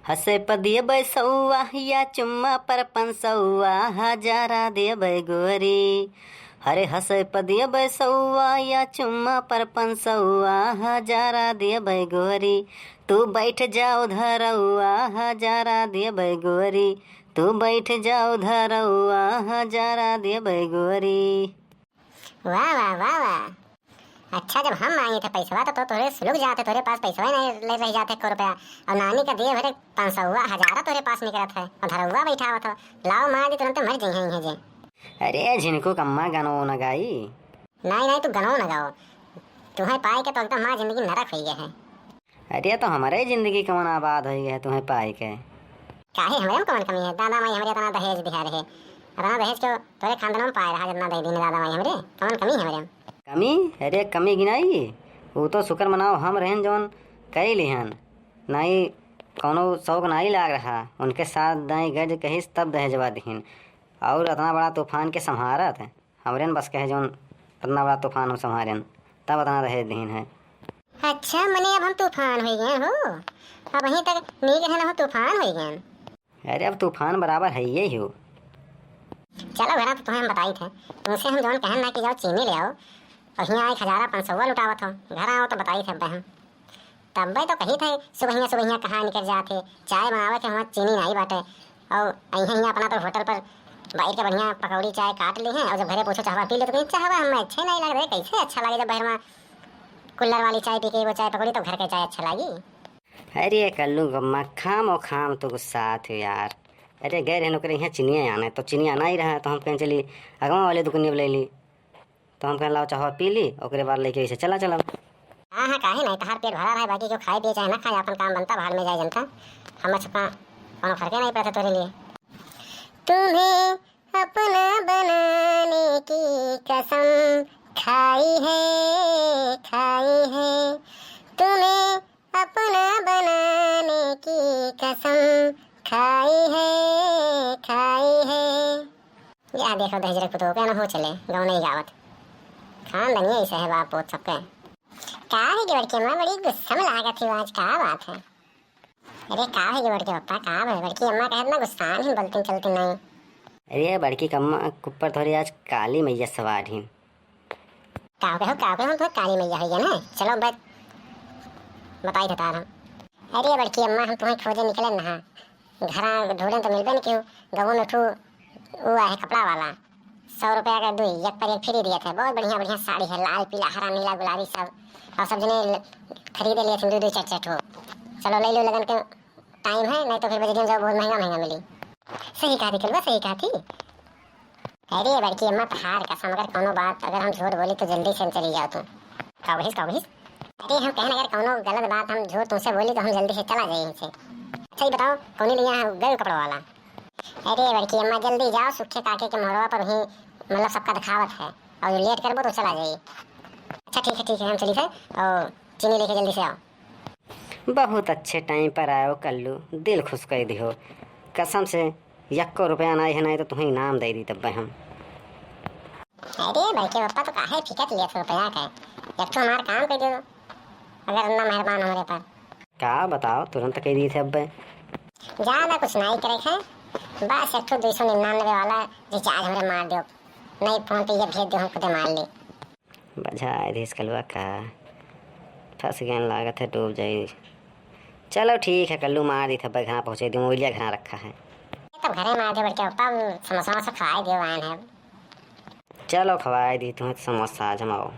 हसे पदिय बैसौआ या चुम्मा पर पंसौआ हजारा देबै गोरी। हरे हसे पदिय बैसौआ या चुम्मा पर पंसौआ हजारा देबै गोरी। तू बैठ जाओ धरौआ हजारा देबै गोरी। तू बैठ जाओ धरौआ हजारा देबै गोरी। वाह वाह वाह वाह। अच्छा, जब हम मांगे थे पैसा तो तोरे सुलग जाते, तोरे पास पैसा नहीं ले रह जाते 1 रुपया। और नानी का दिए भरे 500 हुआ, 1000 तोरे पास निकला था और धरौआ बैठा हुआ था। लाओ मार दी तुरंत मर जाइए जे। अरे झिनको कम्मा गानो न गाई। नहीं नहीं, तू गनो न गाओ। तुम्हें पाए के तो एकदम हमारी जिंदगी नरक हो गया है। अरे तो हमारे जिंदगी कौन आबाद हो गया है तुम्हें पाए के। काहे हमारे में कौन कमी है? दादा माई हमारे इतना दहेज दिखा रहे, इतना दहेज क्यों तोरे खानदान में पाए रहा जितना दहेज देने दादा माई हमारे? कौन कमी है हमारे? कमी? अरे कमी गिनाई वो तो शुक्र मनाओ हम रहन जौन कई लिहन नहीं कौनो शौक नहीं लाग रहा। उनके साथ दाई गज कहिस तब दहेजवा दिहिन। और इतना बड़ा तूफान के संहारत है हमरेन बस कहे जौन इतना बड़ा तूफान हम संहारेन तब इतना दहेज दिहिन है। अच्छा मने अब हम तूफान हो गए हो? अब वहीं तक नीक है ना हो तूफान हो गए? अरे अब तूफान बराबर है ही हो। चलो घरा तो तुम्हें हम बताई थे, तुमसे हम जौन कहन ना कि जाओ चीनी ले आओ और यहाँ एक 1000 500 लुटावत हो। घर आओ तो बताई थे हम तब तो कही थे सुबह कहाँ निकल जाते चाय बनावे थे वहाँ चीनी नहीं बाटे। और यहाँ अपना तो होटल पर बैठ के बढ़िया पकौड़ी चाय काट ली है और जब घरे पूछो चाहवा पी ले तो कहीं चाहवा हमें अच्छे नहीं लग रहे। कैसे अच्छा लगे जब बाहर में कुल्लर वाली चाय पी के वो चाय पकौड़ी तो घर के चाय अच्छा लगी। अरे कल्लू गम्मा खाम और खाम तो गुस्सा थे यार। अरे गए रहने करे यहाँ चिनिया आना है तो चिनिया आना ही रहा तो हम कहीं चली अगवा वाले दुकान ले ली तो हम कहें लाओ चाहवा पी ली और बाद लेके ऐसे चला चला। हाँ हाँ काहे नहीं, तहार पेट भरा रहा, बाकी जो खाए पिए चाहे ना खाए अपन काम बनता बाहर में जाए जनता। हम छुपा कोनो फर्क नहीं पड़ता तेरे लिए। तुम्हें अपना बनाने की कसम खाई है तुम्हें अपना बनाने की कसम खाई है। या देखो दहेज पुतो के ना हो चले गाँव नहीं गावत खान बनिए ऐसे है बाप पोत सबके। का है कि बड़की अम्मा बड़ी गुस्सा में लागत थी आज, का बात है? अरे का है कि बड़के पप्पा, का है बड़की अम्मा कहत ना गुस्सा ही बोलती चलती नहीं। अरे बड़की कम्मा ऊपर थोड़ी आज काली मैया सवार ही का कहो तो काली मैया हो गया ना। चलो बताई था तार हम। अरे बड़की अम्मा हम तुम्हें खोजे निकले ना घर ढूंढे तो मिलबे नहीं क्यों। गवो में वो है कपड़ा वाला 100 रुपया का 2 एक पर एक फ्री दिए थे। बहुत बढ़िया साड़ी है, लाल पीला हरा नीला गुलाबी सब। और सब जने खरीदे लिए थे 2 4 ठो। चलो ले लो लगन के टाइम है नहीं तो फिर बजे जाओ बहुत महंगा मिली। सही कहा थी कलवा, सही कहा थी। अरे बड़की अम्मा हार कसम अगर कोनो बात अगर हम झूठ बोली तो जल्दी से चली जाओ तुम। काबिज अरे हम कहने अगर कोनो गलत बात हम झूठ तुमसे बोली तो हम जल्दी से चला जाए इनसे। अच्छा ही बताओ कौन लिया गए कपड़ा वाला? अरे बड़की अम्मा जल्दी जाओ, सुखे काके के मोहरवा पर ही मतलब सबका दिखावत है और लेट करबो तो चला जाइए। अच्छा ठीक है हम चली फिर और चीनी लेके जल्दी से आओ। बहुत अच्छे टाइम पर आयो कल्लू, दिल खुश कर दियो। कसम से 1 रुपया नहीं है नहीं तो तुम्हें इनाम दे दी तब हम। अरे बड़के पप्पा तो काहे फिकत लिया रुपया का, एक तो हमारा काम कर दो अगर इतना मेहरबान हमारे पर। क्या बताओ तुरंत कह दिए थे अब। ज़्यादा कुछ नहीं करे है, बस 299 वाला रिचार्ज हमें मार दो, नहीं फोन पे ये भेज दो हम खुद मार ले। बजा इस कलवा का फंस गया लागत है डूब जाए। चलो ठीक है कल्लू मार दी था घर पहुँचे दी मोबाइलिया घर रखा है तब घरे मार दे बड़के पप्पा समोसा खवाए दो आन है। चलो खवाए दी तुम्हें समोसा जमाओ।